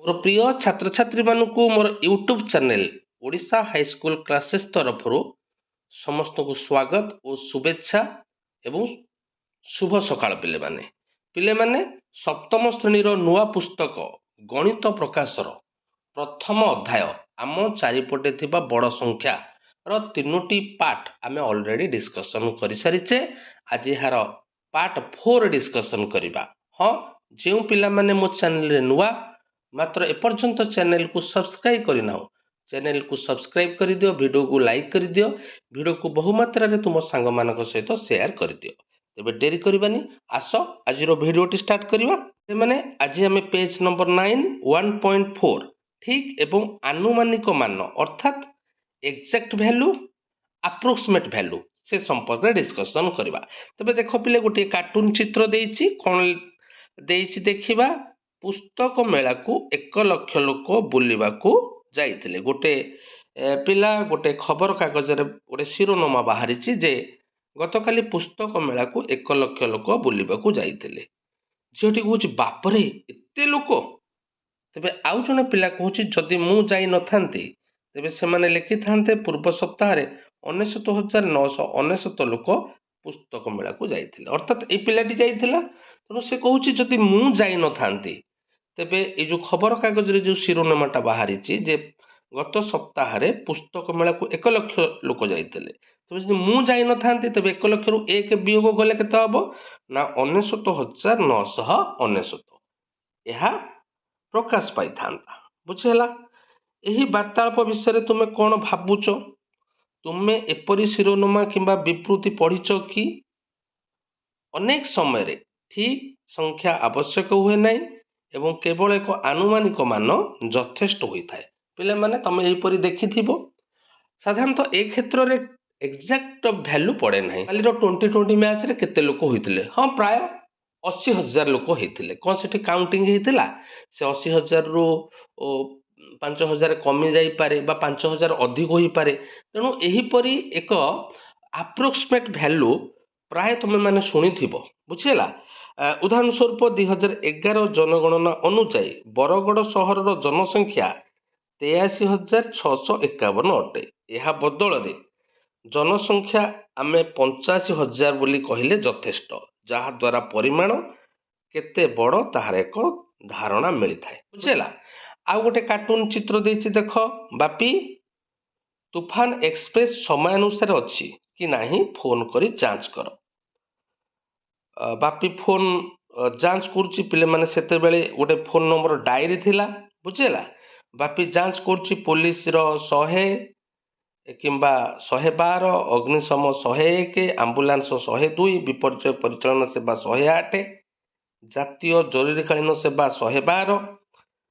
ମୋର ପ୍ରିୟ ଛାତ୍ରଛାତ୍ରୀମାନଙ୍କୁ ମୋର YouTube channel Odisha high school classes ତରଫରୁ ସମସ୍ତଙ୍କୁ ସ୍ୱାଗତ ଓ ଶୁଭେଚ୍ଛା ଏବଂ ଶୁଭ ସକାଳ ପିଲେମାନେ ସପ୍ତମ ଶ୍ରେଣୀର ନୂଆ ପୁସ୍ତକ ଗଣିତ ପ୍ରକାଶର ପ୍ରଥମ ଅଧ୍ୟାୟ ଆମ ଚାରିପଟେ ଥିବା ବଡ଼ ସଂଖ୍ୟାର 3ଟି ପାର୍ଟ ଆମେ ଅଲରେଡ଼ି ଡିସ୍କସନ୍ କରିସାରିଛେ। ଆଜି ଏହାର ପାର୍ଟ 4 ଡିସ୍କସନ୍ କରିବା। ହଁ, ଯେଉଁ ପିଲାମାନେ ମୋ ଚ୍ୟାନେଲରେ ନୂଆ ମାତ୍ର ଏପର୍ଯ୍ୟନ୍ତ ଚ୍ୟାନେଲକୁ ସବସ୍କ୍ରାଇବ୍ କରିନାହ, ଚ୍ୟାନେଲକୁ ସବସ୍କ୍ରାଇବ୍ କରିଦିଅ, ଭିଡ଼ିଓକୁ ଲାଇକ୍ କରିଦିଅ, ଭିଡ଼ିଓକୁ ବହୁମାତ୍ରାରେ ତୁମ ସାଙ୍ଗମାନଙ୍କ ସହିତ ସେୟାର କରିଦିଅ। ତେବେ ଡେରି କରିବାନି, ଆସ ଆଜିର ଭିଡ଼ିଓଟି ଷ୍ଟାର୍ଟ କରିବା। ସେମାନେ ଆଜି ଆମେ ପେଜ ନମ୍ବର 9 1.4 ଠିକ୍ ଏବଂ ଆନୁମାନିକ ମାନ ଅର୍ଥାତ୍ ଏକ୍ସାକ୍ଟ ଭ୍ୟାଲୁ, ଆପ୍ରୋକ୍ସିମେଟ୍ ଭ୍ୟାଲୁ ସେ ସମ୍ପର୍କରେ ଡିସ୍କସନ୍ କରିବା। ତେବେ ଦେଖ ପିଲେ, ଗୋଟିଏ କାର୍ଟୁନ ଚିତ୍ର ଦେଇଛି, କ'ଣ ଦେଇଛି ଦେଖିବା। ପୁସ୍ତକ ମେଳାକୁ 1 ଲକ୍ଷ ଲୋକ ବୁଲିବାକୁ ଯାଇଥିଲେ। ଗୋଟେ ପିଲା ଗୋଟେ ଖବରକାଗଜରେ ଗୋଟେ ଶିରୋନାମା ବାହାରିଛି ଯେ ଗତକାଲି ପୁସ୍ତକ ମେଳାକୁ 1 ଲକ୍ଷ ଲୋକ ବୁଲିବାକୁ ଯାଇଥିଲେ। ଝିଅଟି କହୁଛି, ବାପରେ ଏତେ ଲୋକ। ତେବେ ଆଉ ଜଣେ ପିଲା କହୁଛି, ଯଦି ମୁଁ ଯାଇନଥାନ୍ତି ତେବେ ସେମାନେ ଲେଖିଥାନ୍ତେ ପୂର୍ବ ସପ୍ତାହରେ 99,999 ଲୋକ ପୁସ୍ତକ ମେଳାକୁ ଯାଇଥିଲେ। ଅର୍ଥାତ୍ ଏଇ ପିଲାଟି ଯାଇଥିଲା, ତେଣୁ ସେ କହୁଛି ଯଦି ମୁଁ ଯାଇନଥାନ୍ତି ତେବେ ଏଇ ଯେଉଁ ଖବରକାଗଜରେ ଯେଉଁ ଶିରୋନାମାଟା ବାହାରିଛି ଯେ ଗତ ସପ୍ତାହରେ ପୁସ୍ତକ ମେଳାକୁ 1 ଲକ୍ଷ ଲୋକ ଯାଇଥିଲେ, ତେବେ ଯଦି ମୁଁ ଯାଇନଥାନ୍ତି ତେବେ 1 ଲକ୍ଷରୁ 1 ବିୟୋଗ ଗଲେ କେତେ ହେବ ନା 99,999। ଏହା ପ୍ରକାଶ ପାଇଥାନ୍ତା। ବୁଝିହେଲା? ଏହି ବାର୍ତ୍ତାଳାପ ବିଷୟରେ ତୁମେ କ'ଣ ଭାବୁଛ? ତୁମେ ଏପରି ଶିରୋନାମା କିମ୍ବା ବିବୃତ୍ତି ପଢ଼ିଛ କି? ଅନେକ ସମୟରେ ଠିକ୍ ସଂଖ୍ୟା ଆବଶ୍ୟକ ହୁଏ ନାହିଁ ଏବଂ କେବଳ ଏକ ଆନୁମାନିକ ମାନ ଯଥେଷ୍ଟ ହୋଇଥାଏ। ପିଲାମାନେ ତମେ ଏହିପରି ଦେଖିଥିବ। ସାଧାରଣତଃ ଏ କ୍ଷେତ୍ରରେ ଏକ୍ସାକ୍ଟ ଭ୍ୟାଲୁ ପଡ଼େ ନାହିଁ। କାଲିର 2020 ମ୍ୟାଚ୍ରେ କେତେ ଲୋକ ହୋଇଥିଲେ? ହଁ, ପ୍ରାୟ 80,000 ଲୋକ ହେଇଥିଲେ। କ'ଣ ସେଠି କାଉଣ୍ଟିଂ ହେଇଥିଲା? ସେ 80,000ରୁ 5,000 କମି ଯାଇପାରେ ବା 5,000 ଅଧିକ ହୋଇପାରେ। ତେଣୁ ଏହିପରି ଏକ ଆପ୍ରୋକ୍ସିମେଟ୍ ଭ୍ୟାଲୁ ପ୍ରାୟ ତୁମେମାନେ ଶୁଣିଥିବ। ବୁଝିହେଲା? ଉଦାହରଣ ସ୍ୱରୂପ 2011 ଜନଗଣନା ଅନୁଯାୟୀ ବରଗଡ଼ ସହରର ଜନସଂଖ୍ୟା 83,651 ଅଟେ। ଏହା ବଦଳରେ ଜନସଂଖ୍ୟା ଆମେ 85,000 ବୋଲି କହିଲେ ଯଥେଷ୍ଟ, ଯାହାଦ୍ୱାରା ପରିମାଣ କେତେ ବଡ଼ ତାହାର ଏକ ଧାରଣା ମିଳିଥାଏ। ବୁଝିହେଲା? ଆଉ ଗୋଟେ କାର୍ଟୁନ ଚିତ୍ର ଦେଇଛି ଦେଖ। ବାପି, ତୁଫାନ ଏକ୍ସପ୍ରେସ ସମୟାନୁସାରେ ଅଛି କି ନାହିଁ ଫୋନ କରି ଯାଞ୍ଚ କର। ବାପି ଫୋନ ଯାଞ୍ଚ କରୁଛି। ପିଲାମାନେ ସେତେବେଳେ ଗୋଟେ ଫୋନ ନମ୍ବର ଡାଏରୀ ଥିଲା। ବୁଝିହେଲା? ବାପି ଯାଞ୍ଚ କରୁଛି ପୋଲିସର 100 କିମ୍ବା 112, ଅଗ୍ନିଶମ 101, ଆମ୍ବୁଲାନ୍ସ 102, ବିପର୍ଯ୍ୟୟ ପରିଚାଳନା ସେବା 108, ଜାତୀୟ ଜରୁରୀକାଳୀନ ସେବା 112,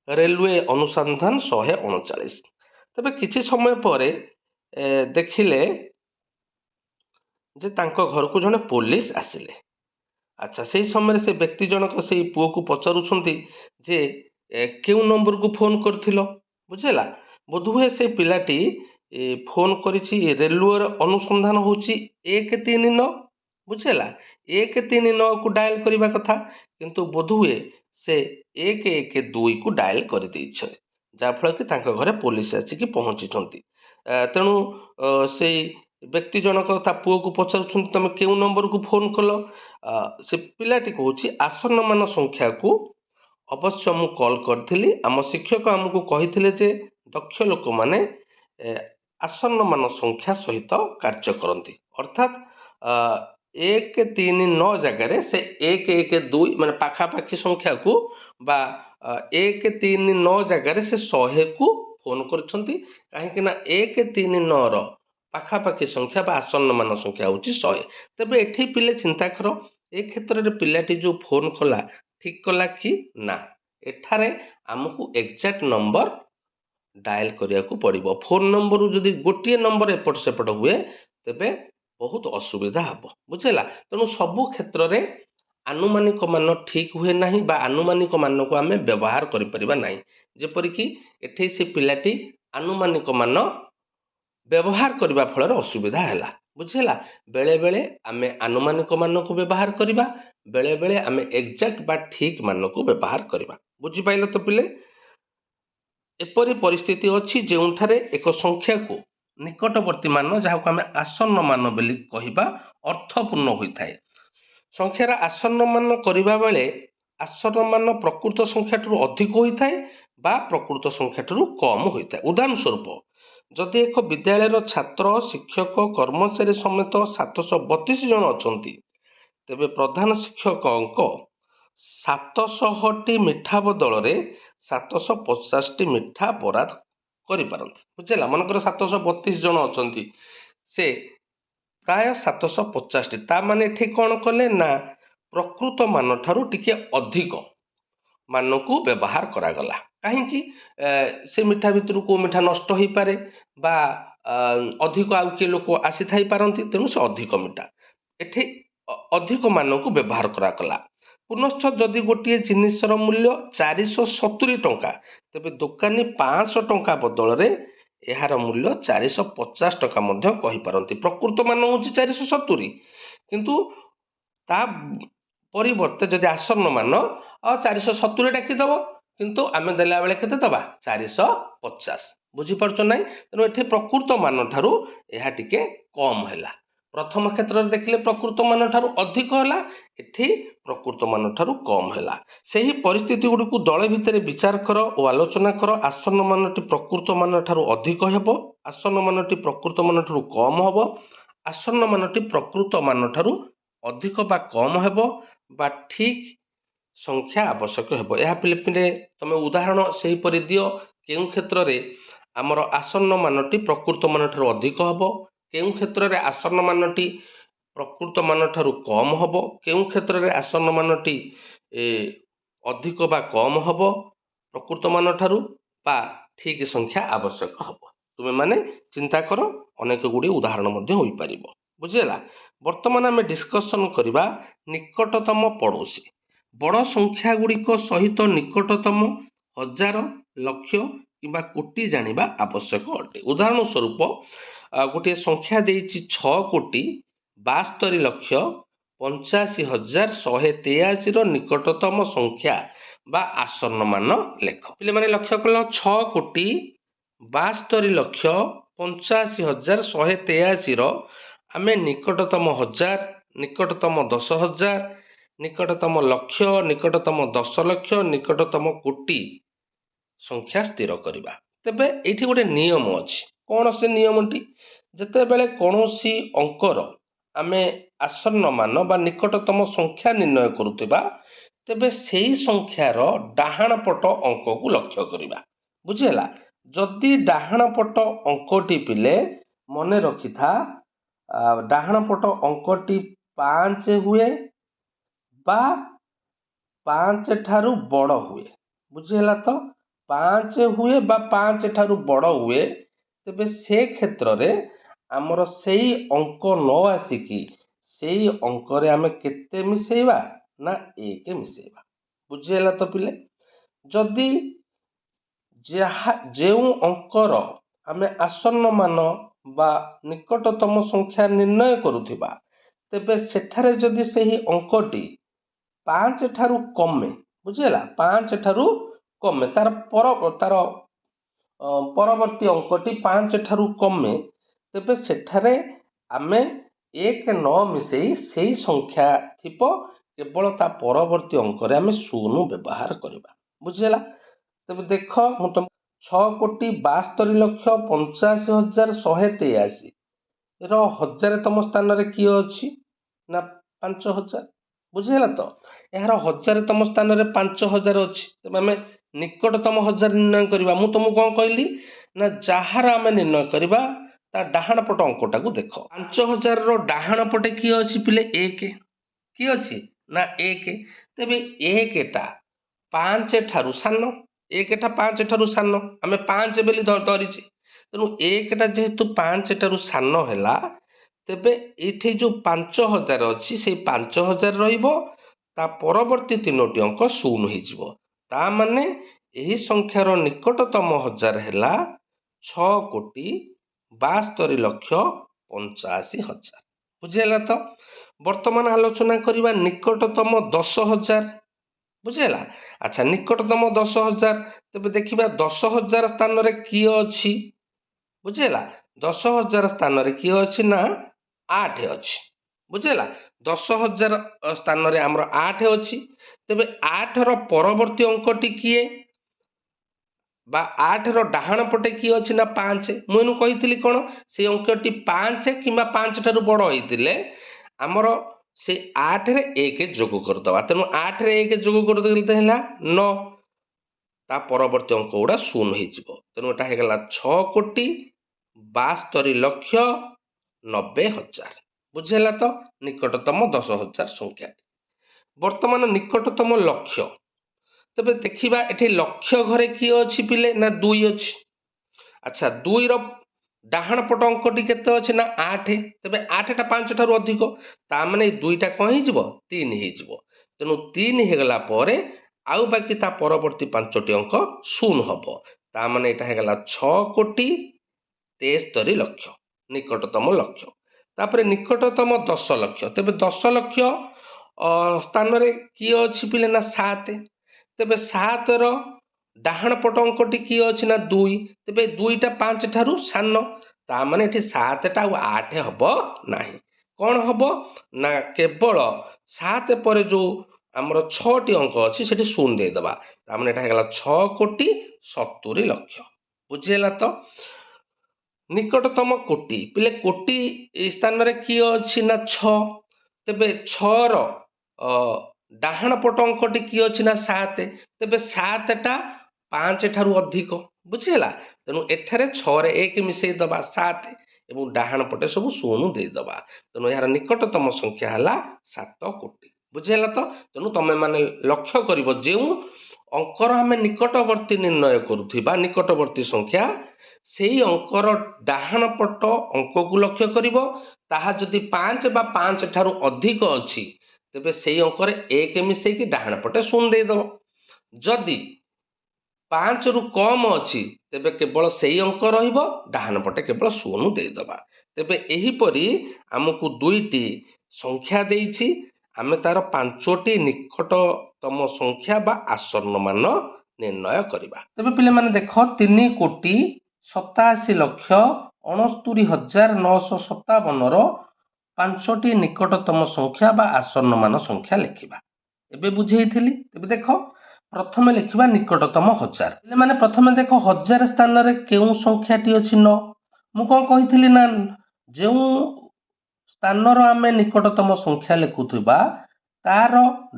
ରେଲୱେ ଅନୁସନ୍ଧାନ 139। ତେବେ କିଛି ସମୟ ପରେ ଦେଖିଲେ ଯେ ତାଙ୍କ ଘରକୁ ଜଣେ ପୋଲିସ ଆସିଲେ। ଆଚ୍ଛା, ସେଇ ସମୟରେ ସେ ବ୍ୟକ୍ତି ଜଣକ ସେଇ ପୁଅକୁ ପଚାରୁଛନ୍ତି ଯେ କେଉଁ ନମ୍ବରକୁ ଫୋନ କରିଥିଲ? ବୁଝିହେଲା? ବୋଧହୁଏ ସେ ପିଲାଟି ଫୋନ କରିଛି ରେଲୱେର ଅନୁସନ୍ଧାନ ହେଉଛି 139। ବୁଝିହେଲା? 139କୁ ଡାଏଲ କରିବା କଥା, କିନ୍ତୁ ବୋଧହୁଏ ସେ 112କୁ ଡାଏଲ କରିଦେଇছে, ଯାହାଫଳରେ କି ତାଙ୍କ ଘରେ ପୋଲିସ ଆସିକି ପହଞ୍ଚିଛନ୍ତି। ତେଣୁ ସେଇ ବ୍ୟକ୍ତି ଜଣକ ତା ପୁଅକୁ ପଚାରୁଛନ୍ତି, ତମେ କେଉଁ ନମ୍ବରକୁ ଫୋନ କଲ? ସେ ପିଲାଟି କହୁଛି, ଆସନମାନ ସଂଖ୍ୟାକୁ ଅବଶ୍ୟ ମୁଁ କଲ୍ କରିଥିଲି। ଆମ ଶିକ୍ଷକ ଆମକୁ କହିଥିଲେ ଯେ ଦକ୍ଷ ଲୋକମାନେ ଆସନମାନ ସଂଖ୍ୟା ସହିତ କାର୍ଯ୍ୟ କରନ୍ତି। ଅର୍ଥାତ୍ 139 ଜାଗାରେ ସେ 112 ମାନେ ପାଖାପାଖି ସଂଖ୍ୟାକୁ ବା 139 ଜାଗାରେ ସେ 100କୁ ଫୋନ କରିଛନ୍ତି। କାହିଁକି ନା 139ର ପାଖାପାଖି ସଂଖ୍ୟା ବା ଆସନମାନ ସଂଖ୍ୟା ହେଉଛି 100। ତେବେ ଏଠି ପିଲେ ଚିନ୍ତା କର, ଏ କ୍ଷେତ୍ରରେ ପିଲାଟି ଯେଉଁ ଫୋନ କଲା ଠିକ୍ କଲା କି ନା? ଏଠାରେ ଆମକୁ ଏକ୍ସାକ୍ଟ ନମ୍ବର ଡାଏଲ କରିବାକୁ ପଡ଼ିବ। ଫୋନ ନମ୍ବରରୁ ଯଦି ଗୋଟିଏ ନମ୍ବର ଏପଟ ସେପଟ ହୁଏ ତେବେ ବହୁତ ଅସୁବିଧା ହେବ। ବୁଝିହେଲା? ତେଣୁ ସବୁ କ୍ଷେତ୍ରରେ ଆନୁମାନିକ ମାନ ଠିକ୍ ହୁଏ ନାହିଁ ବା ଆନୁମାନିକ ମାନକୁ ଆମେ ବ୍ୟବହାର କରିପାରିବା ନାହିଁ। ଯେପରିକି ଏଠି ସେ ପିଲାଟି ଆନୁମାନିକ ମାନ ବ୍ୟବହାର କରିବା ଫଳରେ ଅସୁବିଧା ହେଲା। ବୁଝିହେଲା? ବେଳେବେଳେ ଆମେ ଆନୁମାନିକ ମାନକୁ ବ୍ୟବହାର କରିବା, ବେଳେବେଳେ ଆମେ ଏକ୍ସାକ୍ଟ ବା ଠିକ୍ ମାନକୁ ବ୍ୟବହାର କରିବା। ବୁଝିପାରିଲ ତ ପିଲେ? एपरी परिस्थिति अछि ଯେଉଁଠାରେ ଏକ ସଂଖ୍ୟାକୁ ନିକଟବର୍ତ୍ତୀ ମାନ ଯାହାକୁ ଆମେ ଆସନ୍ନ ମାନ ବୋଲି କହିବା ଅର୍ଥପୂର୍ଣ୍ଣ ହୋଇଥାଏ। ସଂଖ୍ୟାର ଆସନ୍ନ ମାନ କରିବା ବେଳେ ଆସନ୍ନ ମାନ ପ୍ରକୃତ ସଂଖ୍ୟାଠାରୁ ଅଧିକ ହୋଇଥାଏ ବା ପ୍ରକୃତ ସଂଖ୍ୟାଠାରୁ କମ ହୋଇଥାଏ। ଉଦାହରଣ ସ୍ୱରୂପ ଯଦି ଏକ ବିଦ୍ୟାଳୟର ଛାତ୍ର ଶିକ୍ଷକ କର୍ମଚାରୀ ସମେତ 732 ଜଣ ଅଛନ୍ତି ତେବେ ପ୍ରଧାନ ଶିକ୍ଷକଙ୍କ 700ଟି ମିଠା ବଦଳରେ 750ଟି ମିଠା ବରାଦ କରିପାରନ୍ତି। ବୁଝିଲା, ମନେକର 732 ଜଣ ଅଛନ୍ତି, ସେ ପ୍ରାୟ 750ଟି, ତା ମାନେ ଏଠି କ'ଣ କଲେ ନା ପ୍ରକୃତ ମାନଠାରୁ ଟିକେ ଅଧିକ ମାନକୁ ବ୍ୟବହାର କରାଗଲା। କାହିଁକି? ସେ ମିଠା ଭିତରୁ କେଉଁ ମିଠା ନଷ୍ଟ ହେଇପାରେ ବା ଅଧିକ ଆଉ କିଏ ଲୋକ ଆସିଥାଇପାରନ୍ତି, ତେଣୁ ସେ ଅଧିକ ମିଠା ଏଠି ଅଧିକ ମାନକୁ ବ୍ୟବହାର କରାଗଲା। ପୁନଶ୍ଚ ଯଦି ଗୋଟିଏ ଜିନିଷର ମୂଲ୍ୟ 470 ଟଙ୍କା ତେବେ ଦୋକାନୀ 500 ଟଙ୍କା ବଦଳରେ ଏହାର ମୂଲ୍ୟ 450 ଟଙ୍କା ମଧ୍ୟ କହିପାରନ୍ତି। ପ୍ରକୃତ ମାନ ହେଉଛି 470, କିନ୍ତୁ ତା ପରିବର୍ତ୍ତେ ଯଦି ଆସନ୍ନ ମାନ 470 ଡାକିଦେବ, କିନ୍ତୁ ଆମେ ଦେଲାବେଳେ କେତେ ଦେବା? 450। ବୁଝିପାରୁଛ ନାହିଁ? ତେଣୁ ଏଠି ପ୍ରକୃତ ମାନ ଠାରୁ ଏହା ଟିକେ କମ ହେଲା। ପ୍ରଥମ କ୍ଷେତ୍ରରେ ଦେଖିଲେ ପ୍ରକୃତ ମାନ ଠାରୁ ଅଧିକ ହେଲା, ଏଠି ପ୍ରକୃତ ମାନ ଠାରୁ କମ ହେଲା। ସେହି ପରିସ୍ଥିତି ଗୁଡ଼ିକୁ ଦଳ ଭିତରେ ବିଚାର କର ଓ ଆଲୋଚନା କର। ଆସନ୍ନ ମାନଟି ପ୍ରକୃତ ମାନ ଠାରୁ ଅଧିକ ହେବ, ଆସନ୍ନ ମାନଟି ପ୍ରକୃତ ମାନ ଠାରୁ କମ ହେବ, ଆସନ୍ନ ମାନଟି ପ୍ରକୃତ ମାନ ଠାରୁ ଅଧିକ ବା କମ ହେବ ବା ଠିକ ସଂଖ୍ୟା ଆବଶ୍ୟକ ହେବ। ଏହା ପିଲାପିଲେ ତମେ ଉଦାହରଣ ସେହିପରି ଦିଅ। କେଉଁ କ୍ଷେତ୍ରରେ ଆମର ଆସନ୍ନ ମାନଟି ପ୍ରକୃତ ମାନ ଠାରୁ ଅଧିକ ହେବ, କେଉଁ କ୍ଷେତ୍ରରେ ଆସନ୍ନ ମାନଟି ପ୍ରକୃତ ମାନ ଠାରୁ କମ ହେବ, କେଉଁ କ୍ଷେତ୍ରରେ ଆସନ୍ନ ମାନଟି ଅଧିକ ବା କମ ହେବ ପ୍ରକୃତ ମାନ ଠାରୁ ବା ଠିକ ସଂଖ୍ୟା ଆବଶ୍ୟକ ହେବ। ତୁମେମାନେ ଚିନ୍ତା କର, ଅନେକ ଗୁଡ଼ିଏ ଉଦାହରଣ ମଧ୍ୟ ହୋଇପାରିବ। ବୁଝିହେଲା? ବର୍ତ୍ତମାନ ଆମେ ଡିସ୍କସନ୍ କରିବା ନିକଟତମ ପଡ଼ୋଶୀ। ବଡ଼ ସଂଖ୍ୟା ଗୁଡ଼ିକ ସହିତ ନିକଟତମ ହଜାର, ଲକ୍ଷ କିମ୍ବା କୋଟି ଜାଣିବା ଆବଶ୍ୟକ ଅଟେ। ଉଦାହରଣ ସ୍ୱରୂପ ଗୋଟିଏ ସଂଖ୍ୟା ଦେଇଛି 6,62,85,183 ନିକଟତମ ସଂଖ୍ୟା ବା ଆସନ୍ନ ମାନ ଲେଖ। ପିଲାମାନେ ଲକ୍ଷ୍ୟ କଲ 6,62,85,183 ଆମେ ନିକଟତମ ହଜାର, ନିକଟତମ 10,000, ନିକଟତମ ଲକ୍ଷ, ନିକଟତମ 10 ଲକ୍ଷ, ନିକଟତମ କୋଟି ସଂଖ୍ୟା ସ୍ଥିର କରିବା। ତେବେ ଏଇଠି ଗୋଟେ ନିୟମ ଅଛି। କ'ଣ ସେ ନିୟମଟି? ଯେତେବେଳେ କୌଣସି ଅଙ୍କର ଆମେ ଆସନ୍ନ ମାନ ବା ନିକଟତମ ସଂଖ୍ୟା ନିର୍ଣ୍ଣୟ କରୁଥିବା ତେବେ ସେହି ସଂଖ୍ୟାର ଡାହାଣ ପଟ ଅଙ୍କକୁ ଲକ୍ଷ୍ୟ କରିବା। ବୁଝିହେଲା? ଯଦି ଡାହାଣ ପଟ ଅଙ୍କଟି ପିଲେ ମନେ ରଖିଥା, ଡାହାଣ ପଟ ଅଙ୍କଟି 5 ହୁଏ ବା 5 ଠାରୁ ବଡ଼ ହୁଏ। ବୁଝିହେଲା ତ? 5 ହୁଏ ବା 5 ଠାରୁ ବଡ଼ ହୁଏ, ତେବେ ସେ କ୍ଷେତ୍ରରେ ଆମର ସେଇ ଅଙ୍କ ନ ଆସିକି ସେଇ ଅଙ୍କରେ ଆମେ କେତେ ମିଶେଇବା ନା 1 ମିଶେଇବା। ବୁଝିହେଲା ତ ପିଲେ? ଯଦି ଯେଉଁ ଅଙ୍କର ଆମେ ଆସନ୍ନ ମାନ ବା ନିକଟତମ ସଂଖ୍ୟା ନିର୍ଣ୍ଣୟ କରୁଥିବା ତେବେ ସେଠାରେ ଯଦି ସେହି ଅଙ୍କଟି 5 ଠାରୁ କମେ, ବୁଝିହେଲା, 5 ଠାରୁ କମେ, ତାର ପରବର୍ତ୍ତୀ ଅଙ୍କଟି 5 ଠାରୁ କମେ, ତେବେ ସେଠାରେ ଆମେ 1 ନ ମିଶେଇ ସେଇ ସଂଖ୍ୟା ଥିବ କେବଳ ତା ପରବର୍ତ୍ତୀ ଅଙ୍କରେ ଆମେ 0 ବ୍ୟବହାର କରିବା। ବୁଝିହେଲା? ତେବେ ଦେଖ, ମୁଁ 6,62,85,183 ର 1000ତମ ସ୍ଥାନରେ କିଏ ଅଛି ନା 5,000। ବୁଝିହେଲା ତ? ଏହାର 1000ତମ ସ୍ଥାନରେ 5,000 ଅଛି। ତେବେ ଆମେ ନିକଟତମ 1000 ନିର୍ଣ୍ଣୟ କରିବା। ମୁଁ ତୁମକୁ କ'ଣ କହିଲି ନା ଯାହାର ଆମେ ନିର୍ଣ୍ଣୟ କରିବା ତା ଡାହାଣ ପଟ ଅଙ୍କଟାକୁ ଦେଖ। 5,000ର ଡାହାଣ ପଟେ କିଏ ଅଛି ପିଲେ? 1। କିଏ ଅଛି ନା 1। ତେବେ 1ଟା 5 ଠାରୁ ସାନ, 1ଟା 5 ଠାରୁ ସାନ, ଆମେ 5 ବୋଲି ଧରିଛେ, ତେଣୁ 1ଟା ଯେହେତୁ 5 ଠାରୁ ସାନ ହେଲା, ତେବେ ଏଇଠି ଯେଉଁ 5,000 ଅଛି ସେଇ 5,000 ରହିବ, ତା ପରବର୍ତ୍ତୀ ତିନୋଟି ଅଙ୍କ 0 ହେଇଯିବ। ତା ମାନେ ଏହି ସଂଖ୍ୟାର ନିକଟତମ 1000 ହେଲା 6,62,85,000। ବୁଝିହେଲା ତ? ବର୍ତ୍ତମାନ ଆଲୋଚନା କରିବା ନିକଟତମ 10,000। ବୁଝିହେଲା। ଆଚ୍ଛା ନିକଟତମ 10,000 ତେବେ ଦେଖିବା 10,000 ସ୍ଥାନରେ କିଏ ଅଛି? ବୁଝିହେଲା। 10,000 ସ୍ଥାନରେ କିଏ ଅଛି ନା 8 ଅଛି। ବୁଝିହେଲା। 10,000 ସ୍ଥାନରେ ଆମର 8 ଅଛି। ତେବେ 8ର ପରବର୍ତ୍ତୀ ଅଙ୍କଟି କିଏ ବା 8ର ଡାହାଣ ପଟେ କିଏ ଅଛି ନା 5। ମୁଁ ଏନୁ କହିଥିଲି କ'ଣ ସେଇ ଅଙ୍କଟି 5 କିମ୍ବା 5 ଠାରୁ ବଡ଼ ହେଇଥିଲେ ଆମର ସେ 8ରେ 1 ଯୋଗ କରିଦେବା। ତେଣୁ 8ରେ 1 ଯୋଗ କରିଦେଲେ ହେଲା 9। ତା ପରବର୍ତ୍ତୀ ଅଙ୍କ ଗୁଡ଼ା 0 ହେଇଯିବ। ତେଣୁ ଏଟା ହେଇଗଲା 6,72,90,000। ବୁଝିହେଲା ତ ନିକଟତମ 10,000 ସଂଖ୍ୟା। ବର୍ତ୍ତମାନ ନିକଟତମ ଲକ୍ଷ୍ୟ। ତେବେ ଦେଖିବା ଏଠି ଲକ୍ଷ୍ୟ ଘରେ କିଏ ଅଛି ପିଲେ ନା 2 ଅଛି। ଆଚ୍ଛା 2ର ଡାହାଣ ପଟ ଅଙ୍କଟି କେତେ ଅଛି ନା 8। ତେବେ 8ଟା 5 ଠାରୁ ଅଧିକ, ତା ମାନେ ଏଇ 2ଟା କ'ଣ ହେଇଯିବ 3 ହେଇଯିବ। ତେଣୁ 3 ହେଇଗଲା ପରେ ଆଉ ବାକି ତା ପରବର୍ତ୍ତୀ 5ଟି ଅଙ୍କ 0 ହବ। ତା ମାନେ ଏଇଟା ହେଇଗଲା 6,73,00,000 ନିକଟତମ ଲକ୍ଷ୍ୟ। ତାପରେ ନିକଟତମ 10 ଲକ୍ଷ। ତେବେ 10 ଲକ୍ଷ ସ୍ଥାନରେ କିଏ ଅଛି ପିଲେ ନା 7। ତେବେ 7ର ଡାହାଣ ପଟ ଅଙ୍କଟି କିଏ ଅଛି ନା 2। ତେବେ 2ଟା 5 ଠାରୁ ସାନ, ତା ମାନେ ଏଠି 7ଟା ଆଉ 8 ହବ ନାହିଁ। କ'ଣ ହବ ନା କେବଳ 7 ପରେ ଯୋଉ ଆମର 6ଟି ଅଙ୍କ ଅଛି ସେଠି 0 ଦେଇଦେବା। ତା ମାନେ ଏଟା ହେଇଗଲା 6,70,00,000। ବୁଝିହେଲା ତ। ନିକଟତମ କୋଟି ପିଲେ କୋଟି ସ୍ଥାନରେ କିଏ ଅଛି ନା 6। ତେବେ 6ର ଡାହାଣ ପଟ ଅଙ୍କଟି କିଏ ଅଛି ନା 7। ତେବେ 7ଟା 5 ଠାରୁ ଅଧିକ। ବୁଝିହେଲା। ତେଣୁ ଏଠାରେ 6ରେ 1 ମିଶେଇ ଦେବା 7 ଏବଂ ଡାହାଣ ପଟେ ସବୁ 0 ଦେଇଦେବା। ତେଣୁ ଏହାର ନିକଟତମ ସଂଖ୍ୟା ହେଲା 7 କୋଟି। ବୁଝିହେଲା ତ। ତେଣୁ ତମେ ମାନେ ଲକ୍ଷ୍ୟ କରିବ ଯେଉଁ ଅଙ୍କର ଆମେ ନିକଟବର୍ତ୍ତୀ ନିର୍ଣ୍ଣୟ କରୁଥିବା ନିକଟବର୍ତ୍ତୀ ସଂଖ୍ୟା ସେଇ ଅଙ୍କର ଡାହାଣ ପଟ ଅଙ୍କକୁ ଲକ୍ଷ୍ୟ କରିବ। ତାହା ଯଦି 5 ବା 5 ଠାରୁ ଅଧିକ ଅଛି ତେବେ ସେଇ ଅଙ୍କରେ 1 ମିଶେଇକି ଡାହାଣ ପଟେ 0 ଦେଇଦେବ। ଯଦି 5ରୁ କମ୍ ଅଛି ତେବେ କେବଳ ସେଇ ଅଙ୍କ ରହିବ, ଡାହାଣ ପଟେ କେବଳ 0 ଦେଇଦେବା। ତେବେ ଏହିପରି ଆମକୁ 2ଟି ସଂଖ୍ୟା ଦେଇଛି, ଆମେ ତାର 5ଟି ନିକଟତମ ସଂଖ୍ୟା ବା ଆସନ୍ନ ମାନ ନିର୍ଣ୍ଣୟ କରିବା। ତେବେ ପିଲାମାନେ ଦେଖ 3,67,69,957ର 5ଟି ନିକଟତମ ସଂଖ୍ୟା ବା ଆସନ୍ନ ମାନ ସଂଖ୍ୟା ଲେଖିବା। ଏବେ ବୁଝେଇଥିଲି। ତେବେ ଦେଖ ପ୍ରଥମେ ଲେଖିବା ନିକଟତମ 1000। ପିଲାମାନେ ପ୍ରଥମେ ଦେଖ 1000 ସ୍ଥାନରେ କେଉଁ ସଂଖ୍ୟାଟି ଅଛି 9। ମୁଁ କ'ଣ କହିଥିଲି ନା ଯେଉଁ ସ୍ଥାନର ଆମେ ନିକଟତମ ସଂଖ୍ୟା ଲେଖୁଥିବା ତାର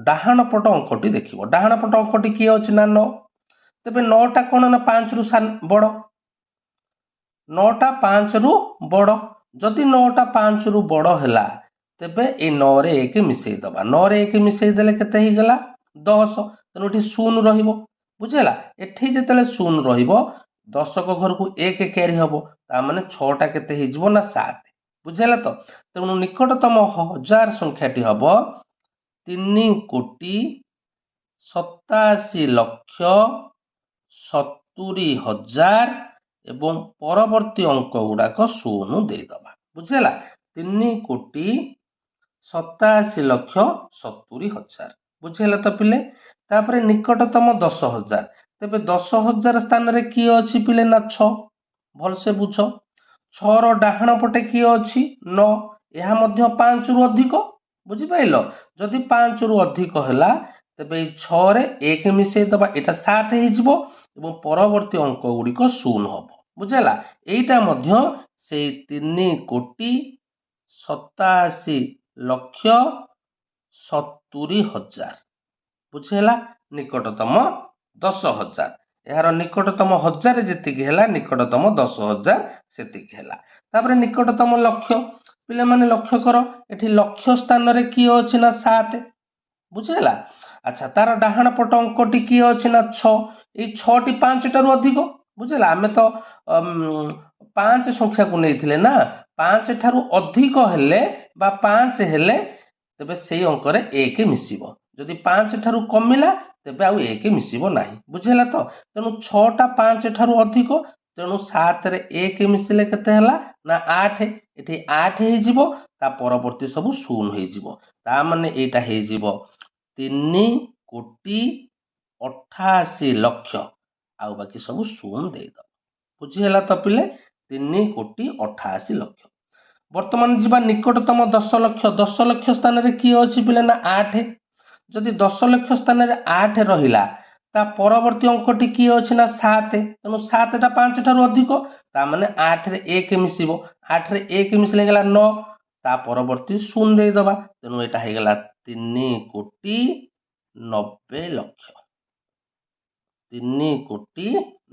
ଡାହାଣ ପଟ ଅଙ୍କଟି ଦେଖିବ। ଡାହାଣ ପଟ ଅଙ୍କଟି କିଏ ଅଛି ନା 9। ତେବେ 9ଟା କ'ଣ ନା 5ରୁ ବଡ଼। 9ଟା 5ରୁ ବଡ଼। ଯଦି 9ଟା 5ରୁ ବଡ଼ ହେଲା ତେବେ ଏଇ 9ରେ 1 ମିଶେଇ ଦେବା। 9ରେ 1 ମିଶେଇ ଦେଲେ କେତେ ହେଇଗଲା 10। ତେଣୁ ଏଠି 0 ରହିବ। ବୁଝିହେଲା। ଏଠି ଯେତେବେଳେ 0 ରହିବ 10କ ଘରକୁ 1 କ୍ୟାରି ହବ, ତା ମାନେ 6ଟା କେତେ ହେଇଯିବ ନା 7। ବୁଝିହେଲା ତ। ତେଣୁ ନିକଟତମ 1000 ସଂଖ୍ୟାଟି ହବ 3,87,70,000 ଏବଂ ପରବର୍ତ୍ତୀ ଅଙ୍କ ଗୁଡ଼ାକ 0 ଦେଇଦେବା। ବୁଝିହେଲା। 3,87,70,000। ବୁଝିହେଲା ତ ପିଲେ। ତାପରେ ନିକଟତମ 10,000। ତେବେ 10,000 ସ୍ଥାନରେ କିଏ ଅଛି ପିଲେ ନା 6। ଭଲସେ ବୁଝ। 6ର ଡାହାଣ ପଟେ କିଏ ଅଛି 9। ଏହା ମଧ୍ୟ 5ରୁ ଅଧିକ। ବୁଝିପାରିଲ। ଯଦି 5ରୁ ଅଧିକ ହେଲା ତେବେ ଏଇ 6ରେ 1 ମିଶେଇ ଦେବା, ଏଇଟା 7 ହେଇଯିବ ଏବଂ ପରବର୍ତ୍ତୀ ଅଙ୍କ ଗୁଡ଼ିକ 0 ହବ। ବୁଝିହେଲା। ଏଇଟା ମଧ୍ୟ ସେଇ 3,87,70,000। ବୁଝିହେଲା। ନିକଟତମ 10,000। ଏହାର ନିକଟତମ 1000 ଯେତିକି ହେଲା ନିକଟତମ 10,000 ସେତିକି ହେଲା। ତାପରେ ନିକଟତମ ଲକ୍ଷ୍ୟ। ପିଲାମାନେ ଲକ୍ଷ୍ୟ କର ଏଠି ଲକ୍ଷ୍ୟ ସ୍ଥାନରେ କିଏ ଅଛି ନା 7। ବୁଝିହେଲା। ଆଚ୍ଛା ତାର ଡାହାଣ ପଟ ଅଙ୍କଟି କିଏ ଅଛି ନା 6। ଏଇ 6ଟି 5 ଠାରୁ ଅଧିକ। ବୁଝିହେଲା। ଆମେ ତ 5 ସଂଖ୍ୟାକୁ ନେଇଥିଲେ ନା। 5 ଠାରୁ ଅଧିକ ହେଲେ ବା 5 ହେଲେ ତେବେ ସେଇ ଅଙ୍କରେ 1 ମିଶିବ। ଯଦି 5 ଠାରୁ କମିଲା ତେବେ ଆଉ 1 ମିଶିବ ନାହିଁ। ବୁଝିହେଲା ତ। ତେଣୁ 6ଟା 5 ଠାରୁ ଅଧିକ, ତେଣୁ 7ରେ 1 ମିଶିଲେ କେତେ ହେଲା ନା 8। ଏଠି 8 ହେଇଯିବ, ତା ପରବର୍ତ୍ତୀ ସବୁ 0 ହେଇଯିବ। ତା ମାନେ ଏଇଟା ହେଇଯିବ 3 କୋଟି 88 ଲକ୍ଷ ଆଉ ବାକି ସବୁ ଶୂନ ଦେଇଦବ। ବୁଝିହେଲା ତ ପିଲେ? 3 କୋଟି 88 ଲକ୍ଷ। ବର୍ତ୍ତମାନ ଯିବା ନିକଟତମ 10 ଲକ୍ଷ। 10 ଲକ୍ଷ ସ୍ଥାନରେ କିଏ ଅଛି ପିଲେ? ନା 8। ଯଦି 10 ଲକ୍ଷ ସ୍ଥାନରେ 8 ରହିଲା, ତା ପରବର୍ତ୍ତୀ ଅଙ୍କଟି କିଏ ଅଛି? ନା 7। ତେଣୁ 7ଟା 5 ଠାରୁ ଅଧିକ, ତା ମାନେ 8ରେ 1 ମିଶିବ। 8ରେ 1 ମିଶିଲେ ହେଇଗଲା 9, ତା ପରବର୍ତ୍ତୀ ଶୂନ ଦେଇଦବା। ତେଣୁ ଏଇଟା ହେଇଗଲା 3 କୋଟି 90 ଲକ୍ଷ। 3 କୋଟି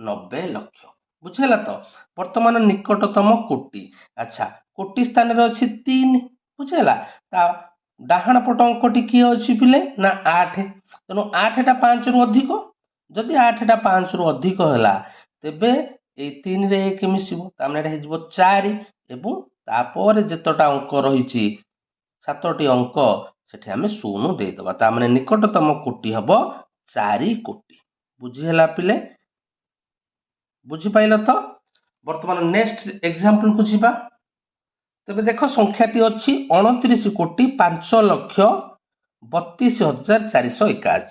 90 ଲକ୍ଷ। ବୁଝିହେଲା ତ? ବର୍ତ୍ତମାନ ନିକଟତମ କୋଟି। ଆଚ୍ଛା, କୋଟି ସ୍ଥାନରେ ଅଛି 3। ବୁଝିହେଲା? ତା ଡାହାଣ ପଟ ଅଙ୍କଟି କିଏ ଅଛି ପିଲେ? ନା 8। ତେଣୁ 8ଟା 5ରୁ ଅଧିକ। ଯଦି 8ଟା 5ରୁ ଅଧିକ ହେଲା, ତେବେ ଏଇ 3ରେ 1 ମିଶିବ, ତା ମାନେ ଏଇଟା ହେଇଯିବ 4। ଏବଂ ତାପରେ ଯେତେଟା ଅଙ୍କ ରହିଛି 7ଟି ଅଙ୍କ, ସେଠି ଆମେ ଶୂନ ଦେଇଦବା। ତା ମାନେ ନିକଟତମ କୋଟି ହବ 4 କୋଟି। ବୁଝିହେଲା ପିଲେ? ବୁଝିପାଇଲ ତ? ବର୍ତ୍ତମାନ ନେକ୍ସଟ ଏକ୍ସାମ୍ପଲକୁ ଯିବା। ତେବେ ଦେଖ, ସଂଖ୍ୟାଟି ଅଛି 29 କୋଟି 5 ଲକ୍ଷ 32,481।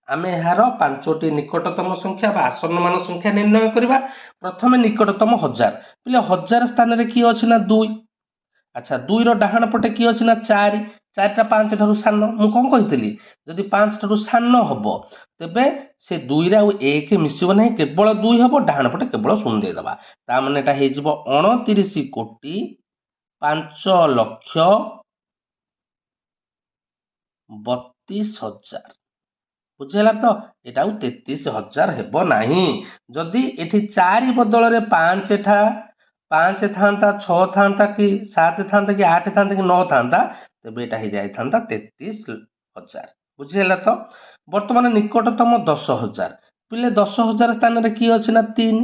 ଆମେ ଏହାର 5ଟି ନିକଟତମ ସଂଖ୍ୟା ବା ଆସନ୍ନମାନ ସଂଖ୍ୟା ନିର୍ଣ୍ଣୟ କରିବା। ପ୍ରଥମେ ନିକଟତମ 1000। ପିଲେ 1000 ସ୍ଥାନରେ କିଏ ଅଛି? ନା 2। ଆଚ୍ଛା, 2ର ଡାହାଣ ପଟେ କିଏ ଅଛି? ନା 4। 4ଟା 5 ଠାରୁ ସାନ। ମୁଁ କ'ଣ କହିଥିଲି? ଯଦି 5 ଠାରୁ ସାନ ହବ, ତେବେ ସେ 2ରେ ଆଉ 1 ମିଶିବ ନାହିଁ, କେବଳ 2 ହବ। ଡାହାଣ ପଟେ କେବଳ ଶୂନ ଦେଇଦବା। ତା ମାନେ ଏଟା ହେଇଯିବ 29 କୋଟି 5 ଲକ୍ଷ 32,000। ବୁଝିହେଲା ତ? ଏଟା ଆଉ 33,000 ହେବ ନାହିଁ। ଯଦି ଏଠି 4 ବଦଳରେ 5 ଥାନ୍ତା, 6 ଥାନ୍ତା, କି 7 ଥାନ୍ତା, କି 8 ଥାନ୍ତା, କି 9 ଥାନ୍ତା, ତେବେ ଏଟା ହେଇଯାଇଥାନ୍ତା 33,000। ବୁଝିହେଲା ତ? ବର୍ତ୍ତମାନ ନିକଟତମ 10,000। ପିଲେ 10,000 ସ୍ଥାନରେ କିଏ ଅଛି? ନା 3।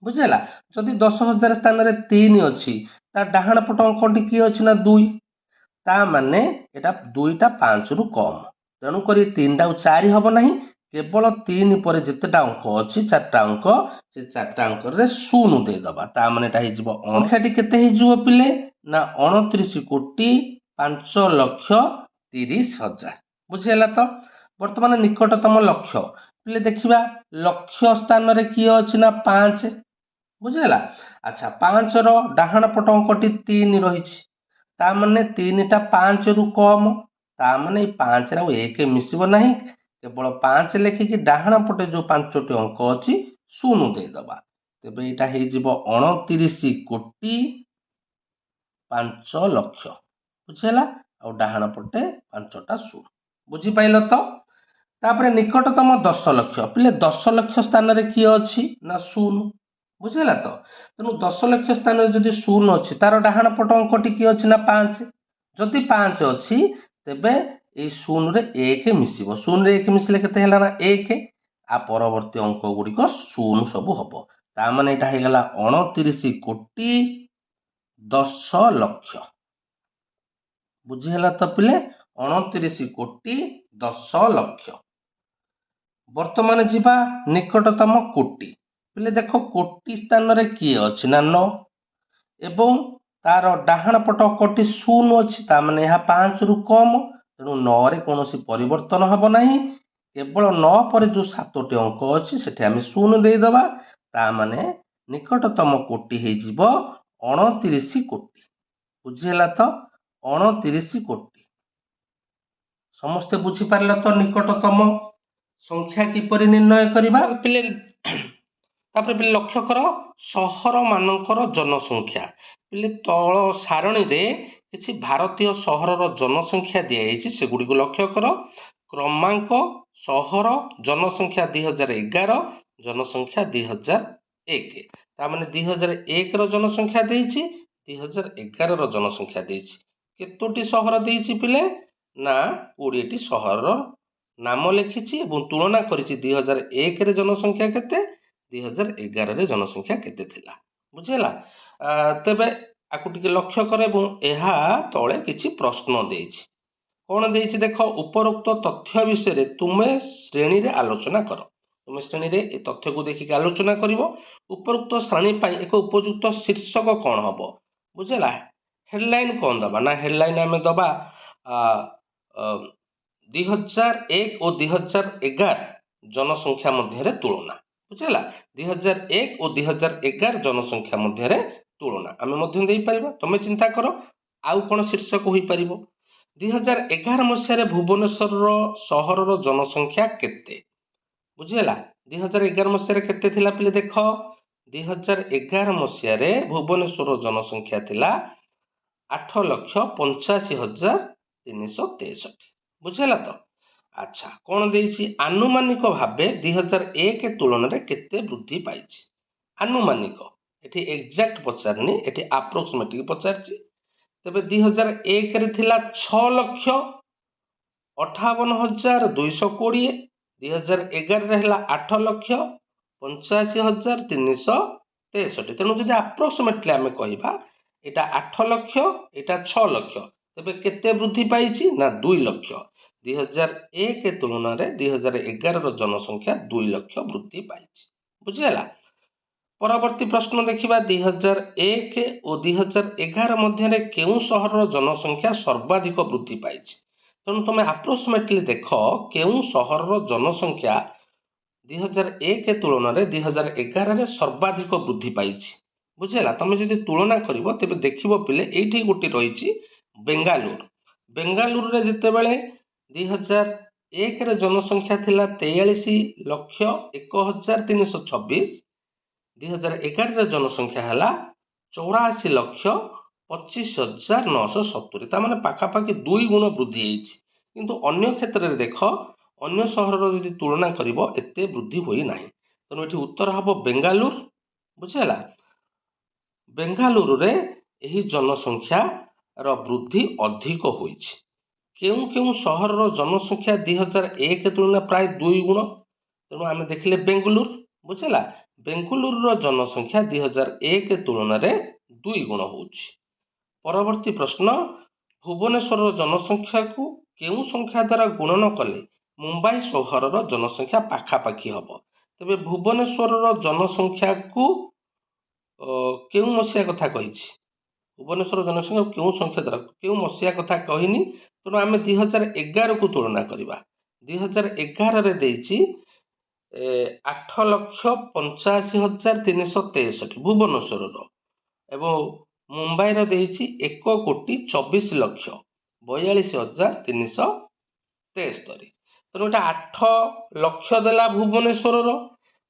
ବୁଝିହେଲା? ଯଦି 10,000 ସ୍ଥାନରେ 3 ଅଛି, ତା ଡାହାଣ ପଟ ଅଙ୍କଟି କିଏ ଅଛି? ନା 2। ତା ମାନେ ଏଟା 2ଟା 5ରୁ କମ। ତେଣୁକରି 3ଟା ଆଉ 4 ହବ ନାହିଁ, କେବଳ 3 ପରେ ଯେତେଟା ଅଙ୍କ ଅଛି, 4ଟା ଅଙ୍କ, ସେ 4ଟା ଅଙ୍କରେ ଶୂନ ଦେଇଦବା। ତା ମାନେ ଏଟା ହେଇଯିବ, ସଂଖ୍ୟାଟି କେତେ ହେଇଯିବ ପିଲେ? ନା 29 କୋଟି 5 ଲକ୍ଷ 30,000। ବୁଝିହେଲା ତ? ବର୍ତ୍ତମାନ ନିକଟତମ ଲକ୍ଷ। ପିଲେ ଦେଖିବା, ଲକ୍ଷ ସ୍ଥାନରେ କିଏ ଅଛି? ନା 5। ବୁଝିହେଲା? ଆଚ୍ଛା, 5ର ଡାହାଣ ପଟ ଅଙ୍କଟି 3 ରହିଛି। ତା ମାନେ 3ଟା 5ରୁ କମ, ତା ମାନେ ଏଇ 5ରେ ଆଉ 1 ମିଶିବ ନାହିଁ, କେବଳ 5 ଲେଖିକି ଡାହାଣ ପଟେ ଯୋଉ 5ଟି ଅଙ୍କ ଅଛି ଶୂନ ଦେଇଦବା। ତେବେ ଏଇଟା ହେଇଯିବ 29 କୋଟି 5 ଲକ୍ଷ। ବୁଝିହେଲା? ଆଉ ଡାହାଣ ପଟେ 5ଟା ଶୂନ। ବୁଝିପାଇଲ ତ? ତାପରେ ନିକଟତମ 10 ଲକ୍ଷ। ପିଲେ 10 ଲକ୍ଷ ସ୍ଥାନରେ କିଏ ଅଛି? ନା 0। ବୁଝିହେଲା ତ? ତେଣୁ 10 ଲକ୍ଷ ସ୍ଥାନରେ ଯଦି 0 ଅଛି, ତାର ଡାହାଣ ପଟ ଅଙ୍କଟି କିଏ ଅଛି? ନା 5। ଯଦି 5 ଅଛି, ତେବେ ଏଇ 0ରେ 1 ମିଶିବ। 0ରେ 1 ମିଶିଲେ କେତେ ହେଲା? ନା 1। ଆ ପରବର୍ତ୍ତୀ ଅଙ୍କ ଗୁଡ଼ିକ 0 ସବୁ ହବ। ତା ମାନେ ଏଇଟା ହେଇଗଲା 29 କୋଟି 10 ଲକ୍ଷ। ବୁଝିହେଲା ତ ପିଲେ? 29 କୋଟି 10 ଲକ୍ଷ। ବର୍ତ୍ତମାନ ଯିବା ନିକଟତମ କୋଟି। ପିଲେ ଦେଖ, କୋଟି ସ୍ଥାନରେ କିଏ ଅଛି? ନା 9। ଏବଂ ତାର ଡାହାଣ ପଟ ଅଙ୍କଟି 0 ଅଛି, ତା ମାନେ ଏହା 5ରୁ କମ। ତେଣୁ 9ରେ କୌଣସି ପରିବର୍ତ୍ତନ ହେବ ନାହିଁ, କେବଳ 9 ପରେ ଯୋଉ 7ଟି ଅଙ୍କ ଅଛି ସେଠି ଆମେ 0 ଦେଇଦବା। ତା ମାନେ ନିକଟତମ କୋଟି ହେଇଯିବ 29 କୋଟି। ବୁଝିହେଲା ତ? 29 କୋଟି। ସମସ୍ତେ ବୁଝିପାରିଲ ତ ନିକଟତମ ସଂଖ୍ୟା କିପରି ନିର୍ଣ୍ଣୟ କରିବା? ତାପରେ ପିଲେ ଲକ୍ଷ୍ୟ କର, ସହର ମାନଙ୍କର ଜନସଂଖ୍ୟା। ପିଲେ ତଳ ସାରଣୀରେ କିଛି ଭାରତୀୟ ସହରର ଜନସଂଖ୍ୟା ଦିଆଯାଇଛି, ସେଗୁଡ଼ିକୁ ଲକ୍ଷ୍ୟ କର। କ୍ରମାଙ୍କ, ସହର, ଜନସଂଖ୍ୟା 2011, ଜନସଂଖ୍ୟା 2001। ତା ମାନେ 2001ର ଜନସଂଖ୍ୟା ଦେଇଛି, 2011ର ଜନସଂଖ୍ୟା ଦେଇଛି। କେତୋଟି ସହର ଦେଇଛି ପିଲେ? ନା 20ଟି ସହରର ନାମ ଲେଖିଛି ଏବଂ ତୁଳନା କରିଛି 2001ରେ ଜନସଂଖ୍ୟା କେତେ, 2011ରେ ଜନସଂଖ୍ୟା କେତେ ଥିଲା। ବୁଝିହେଲା? ତେବେ ଆକୁ ଟିକେ ଲକ୍ଷ୍ୟ କର ଏବଂ ଏହା ତଳେ କିଛି ପ୍ରଶ୍ନ ଦେଇଛି। କ'ଣ ଦେଇଛି ଦେଖ, ଉପରୋକ୍ତ ତଥ୍ୟ ବିଷୟରେ ତୁମେ ଶ୍ରେଣୀରେ ଆଲୋଚନା କର। ତୁମେ ଶ୍ରେଣୀରେ ଏ ତଥ୍ୟକୁ ଦେଖିକି ଆଲୋଚନା କରିବ। ଉପରୋକ୍ତ ଶ୍ରେଣୀ ପାଇଁ ଏକ ଉପଯୁକ୍ତ ଶୀର୍ଷକ କ'ଣ ହବ? ବୁଝିହେଲା? ହେଡଲାଇନ୍ କ'ଣ ଦବା? ନା ହେଡଲାଇନ୍ ଆମେ ଦବା 2001 ଓ 2011 ଜନସଂଖ୍ୟା ମଧ୍ୟରେ ତୁଳନା। ବୁଝିଲା, 2001 ଓ 2011 ଜନସଂଖ୍ୟା ମଧ୍ୟରେ ତୁଳନା ଆମେ ମଧ୍ୟ ଦେଇପାରିବା। ତମେ ଚିନ୍ତା କର ଆଉ କ'ଣ ଶୀର୍ଷକ ହୋଇପାରିବ। 2011 ମସିହାରେ ଭୁବନେଶ୍ୱର ସହରର ଜନସଂଖ୍ୟା କେତେ? ବୁଝିହେଲା, 2011 ମସିହାରେ କେତେ ଥିଲା ପିଲେ ଦେଖ, 2011 ମସିହାରେ ଭୁବନେଶ୍ୱର ଜନସଂଖ୍ୟା ଥିଲା 8,85,363। ବୁଝିହେଲା ତ। ଆଚ୍ଛା, କ'ଣ ଦେଇଛି? ଆନୁମାନିକ ଭାବେ 2001 ତୁଳନାରେ କେତେ ବୃଦ୍ଧି ପାଇଛି? ଆନୁମାନିକ, ଏଠି ଏକ୍ଜାକ୍ଟ ପଚାରିନି, ଏଠି ଆପ୍ରୋକ୍ସିମେଟିକ ପଚାରିଛି। ତେବେ 2001ରେ ଥିଲା 6,58,220, 2011ରେ ହେଲା 8,85,363। ତେଣୁ ଯଦି ଆପ୍ରୋକ୍ସିମେଟଲି ଆମେ କହିବା ଏଇଟା 8 ଲକ୍ଷ, ଏଇଟା 6 ଲକ୍ଷ, ତେବେ କେତେ ବୃଦ୍ଧି ପାଇଛି? ନା 2 ଲକ୍ଷ। 2001 ତୁଳନାରେ 2011ର ଜନସଂଖ୍ୟା 2 ଲକ୍ଷ ବୃଦ୍ଧି ପାଇଛି। ବୁଝିହେଲା। ପରବର୍ତ୍ତୀ ପ୍ରଶ୍ନ ଦେଖିବା, 2001 ଓ 2011 ମଧ୍ୟରେ କେଉଁ ସହରର ଜନସଂଖ୍ୟା ସର୍ବାଧିକ ବୃଦ୍ଧି ପାଇଛି? ତେଣୁ ତୁମେ ଆପ୍ରୋକ୍ସିମେଟଲି ଦେଖ କେଉଁ ସହରର ଜନସଂଖ୍ୟା 2001 ତୁଳନାରେ 2011ରେ ସର୍ବାଧିକ ବୃଦ୍ଧି ପାଇଛି। ବୁଝିହେଲା। ତମେ ଯଦି ତୁଳନା କରିବ ତେବେ ଦେଖିବ ପିଲେ ଏଇଠି ଗୋଟେ ରହିଛି ବେଙ୍ଗାଲୁରୁ। ବେଙ୍ଗାଲୁରୁରେ ଯେତେବେଳେ 2001ରେ ଜନସଂଖ୍ୟା ଥିଲା 43,01,326, 2011ରେ ଜନସଂଖ୍ୟା ହେଲା 84,25,970। ତାମାନେ ପାଖାପାଖି 2 ଗୁଣ ବୃଦ୍ଧି ହେଇଛି। କିନ୍ତୁ ଅନ୍ୟ କ୍ଷେତ୍ରରେ ଦେଖ, ଅନ୍ୟ ସହରର ଯଦି ତୁଳନା କରିବ ଏତେ ବୃଦ୍ଧି ହୋଇନାହିଁ। ତେଣୁ ଏଠି ଉତ୍ତର ହେବ ବେଙ୍ଗାଲୁରୁ। ବୁଝିହେଲା। ବେଙ୍ଗାଲୁରୁରେ ଏହି ଜନସଂଖ୍ୟାର ବୃଦ୍ଧି ଅଧିକ ହୋଇଛି। କେଉଁ କେଉଁ ସହରର ଜନସଂଖ୍ୟା 2001 ତୁଳନାରେ ପ୍ରାୟ 2 ଗୁଣ? ତେଣୁ ଆମେ ଦେଖିଲେ ବେଙ୍ଗାଲୁରୁ। ବୁଝିଲା, ବେଙ୍ଗାଲୁରୁର ଜନସଂଖ୍ୟା 2001 ତୁଳନାରେ 2 ଗୁଣ ହେଉଛି। ପରବର୍ତ୍ତୀ ପ୍ରଶ୍ନ, ଭୁବନେଶ୍ୱରର ଜନସଂଖ୍ୟାକୁ କେଉଁ ସଂଖ୍ୟା ଦ୍ୱାରା ଗୁଣନ କଲେ ମୁମ୍ବାଇ ସହରର ଜନସଂଖ୍ୟା ପାଖାପାଖି ହେବ? ତେବେ ଭୁବନେଶ୍ୱରର ଜନସଂଖ୍ୟାକୁ କେଉଁ ମସିହା କଥା କହିଛି? ଭୁବନେଶ୍ୱର ଜନସଂଖ୍ୟା କେଉଁ ସଂଖ୍ୟା ଦ୍ୱାରା, କେଉଁ ମସିହା କଥା କହିନି। ତେଣୁ ଆମେ 2011କୁ ତୁଳନା କରିବା। 2011ରେ ଦେଇଛି 8,85,363 ଭୁବନେଶ୍ୱରର, ଏବଂ ମୁମ୍ବାଇର ଦେଇଛି 1,24,42,363। ତେଣୁ ଏଇଟା 8 ଲକ୍ଷ ଦେଲା ଭୁବନେଶ୍ୱରର,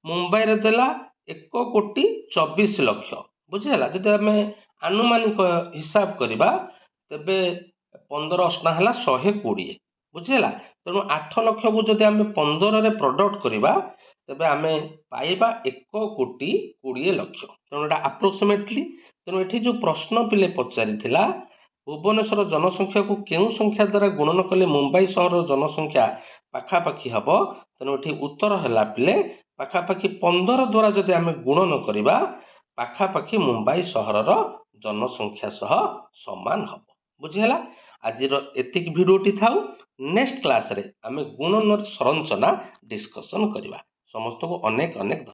ମୁମ୍ବାଇରେ ଦେଲା 1,24,00,000। ବୁଝିହେଲା। ଯଦି ଆମେ ଆନୁମାନିକ ହିସାବ କରିବା ତେବେ 15 ଅଷ୍ଟନା ହେଲା 120। ବୁଝିହେଲା। ତେଣୁ 8 ଲକ୍ଷକୁ ଯଦି ଆମେ 15ରେ ପ୍ରଡକ୍ଟ କରିବା ତେବେ ଆମେ ପାଇବା 1,20,00,000। ତେଣୁ ଏଇଟା ଆପ୍ରୋକ୍ସିମେଟଲି। ତେଣୁ ଏଠି ଯେଉଁ ପ୍ରଶ୍ନ ପିଲେ ପଚାରିଥିଲା ଭୁବନେଶ୍ୱର ଜନସଂଖ୍ୟାକୁ କେଉଁ ସଂଖ୍ୟା ଦ୍ୱାରା ଗୁଣନ କଲେ ମୁମ୍ବାଇ ସହରର ଜନସଂଖ୍ୟା ପାଖାପାଖି ହେବ, ତେଣୁ ଏଠି ଉତ୍ତର ହେଲା ପିଲେ ପାଖାପାଖି 15 ଦ୍ୱାରା ଯଦି ଆମେ ଗୁଣନ କରିବା ପାଖାପାଖି ମୁମ୍ବାଇ ସହରର ଜନସଂଖ୍ୟା ସହ ସମାନ ହେବ। ବୁଝିହେଲା। ଆଜିର ଏତିକି ଭିଡ଼ିଓଟି ଥାଉ। ନେକ୍ସଟ କ୍ଲାସରେ ଆମେ ଗୁଣନର ସଂରଚନା ଡିସ୍କସନ୍ କରିବା। ସମସ୍ତଙ୍କୁ ଅନେକ ଅନେକ